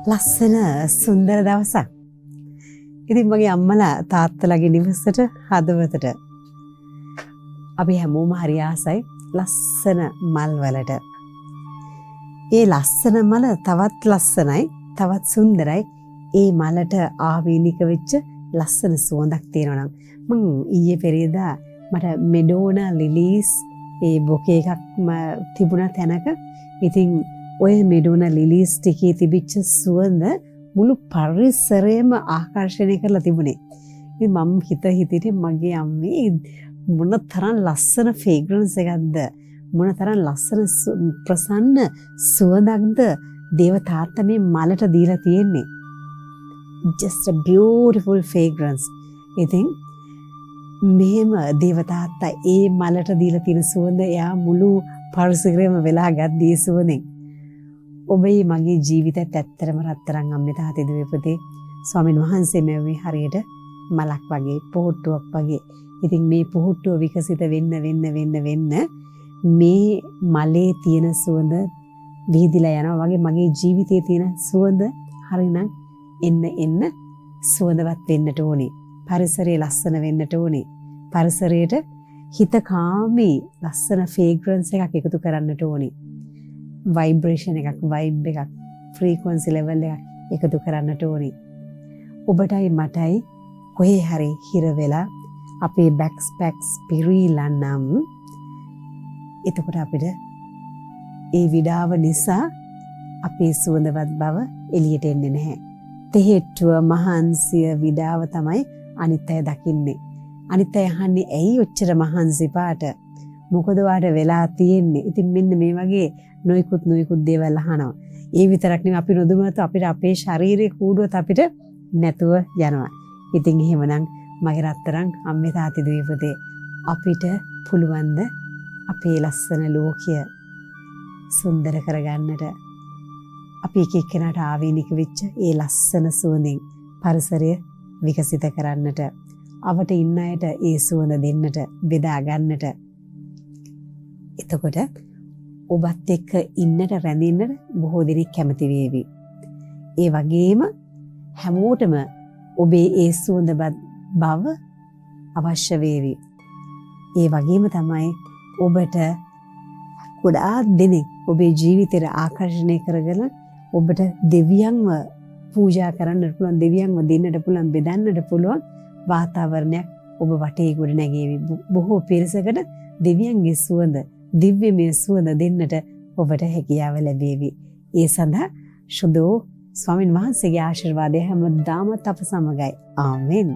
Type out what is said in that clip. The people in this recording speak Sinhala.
ලස්සන සුන්දර දවසක්. ඉතින් මගේ අම්මලා තාත්තලාගේ නිවසට හදවතට අපි හැමෝම හරි ආසයි ලස්සන මල් වලට. ඒ ලස්සන මල තවත් ලස්සනයි, තවත් සුන්දරයි. ඒ මලට ආවේනික වෙච්ච ලස්සන සුවඳක් තියෙනවා නම් මං ඊයේ පෙරේදා මට මෙඩෝනා ලිලීස් ඒ බොකේ එකක්ම තිබුණා තැනක. ඉතින් ඔය මෙඩෝනා ලිලීස් ටිකේ තිබිච්ච සුවඳ මුළු පරිසරයම ආකර්ෂණය කරලා තිබුණේ. ඉතින් මම හිතේ මගේ අම්මේ මොන තරම් ලස්සන ෆ්‍රේග්‍රන්ස් එකක්ද, මොන තරම් ලස්සන ප්‍රසන්න සුවඳක්ද දේව තාත්තා මේ මලට දීලා තියෙන්නේ. Just a beautiful fragrance. ඉතින් මෙහෙම දේව තාත්තා ඒ මලට දීලා තියෙන සුවඳ එයා මුළු පරිසරයම වෙලා ගද්දී සුවඳෙන්. ඔබේ මගේ ජීවිතයත් ඇත්තරම රත්තරන් අම්මේ තාත්තේ දුවේ පුතේ ස්වාමීන් වහන්සේ මෙව්වේ හරියට මලක් වගේ, පොහොට්ටුවක් වගේ. ඉතින් මේ පොහොට්ටුව විකසිත වෙන්න මේ මලේ තියෙන සුවඳ විහිදිලා යනවා වගේ මගේ ජීවිතයේ තියෙන සුවඳ හරිනම් එන්න සුවඳවත් වෙන්නට ඕනේ. පරිසරය ලස්සන වෙන්නට ඕනේ. පරිසරයට හිතකාමී ලස්සන ෆ්‍රේග්‍රන්ස් එකක් එකතු කරන්නට ඕනේ. වයිබ්‍රේෂන් එකක්, වයිබ් එකක්, ෆ්‍රීකවන්සි ලෙවල් එකක් එකතු කරන්නට ඕනේ. ඔබටයි මටයි කොහේ හරි හිර වෙලා අපේ බැක්ස් පිරීලා නම් එතකොට අපිට ඒ විඩාව නිසා අපේ සුවඳවත් බව එළියට එන්නේ නැහැ. තෙහෙට්ටුව, මහන්සිය, විඩාව තමයි අනිත් අය දකින්නේ. අනිත් අය අහන්නේ ඇයි ඔච්චර මහන්සි පාට? මොකද වාට වෙලා තියෙන්නේ? ඉතින් මෙන්න මේ වගේ නොයිකුත් දේවල් අහනවා. ඒ විතරක් නෙවෙයි අපි නොදුමනත් අපිට අපේ ශාරීරික කූඩුවත් අපිට නැතුව යනවා. ඉතින් එහෙමනම් මගේ රත්තරන් අම්මේ තාත්තේ දුවේ පුතේ අපිට පුළුවන් ද අපේ ලස්සන ලෝකය සුන්දර කරගන්නට? අපි එක එක්කෙනාට ආවේනික වෙච්ච ඒ ලස්සන සුවඳෙන් පරිසරය විකසිත කරන්නට, අපට ඉන්න අයට ඒ සුවඳ දෙන්නට, බෙදා ගන්නට. එතකොට ඔබත් එක්ක ඉන්නට, රැඳෙන්නට බොහෝ දෙනෙක් කැමති වේවි. ඒ වගේම හැමෝටම ඔබේ ඒ සුවඳවත් බව අවශ්‍ය වේවි. ඒ වගේම තමයි ඔබට ගොඩාක් දෙනෙක් ඔබේ ජීවිතයට ආකර්ෂණය කරගෙන ඔබට දෙවියන්ව පූජා කරන්නට පුළුවන්, දෙවියන්ව දෙන්නට පුළුවන්, බෙදන්නට පුළුවන් වාතාවරණයක් ඔබ වටේ ගොඩ නැගෙවි. බොහෝ පිරිසකට දෙවියන්ගේ සුවඳ, දිව්‍යමය සුවඳ දෙන්නට ඔබට හැකියාව ලැබේවි. ඒ සඳහා සුදෝ ස්වාමීන් වහන්සේගේ ආශිර්වාදය හැමදාම අප සමගයි. ආමෙන්.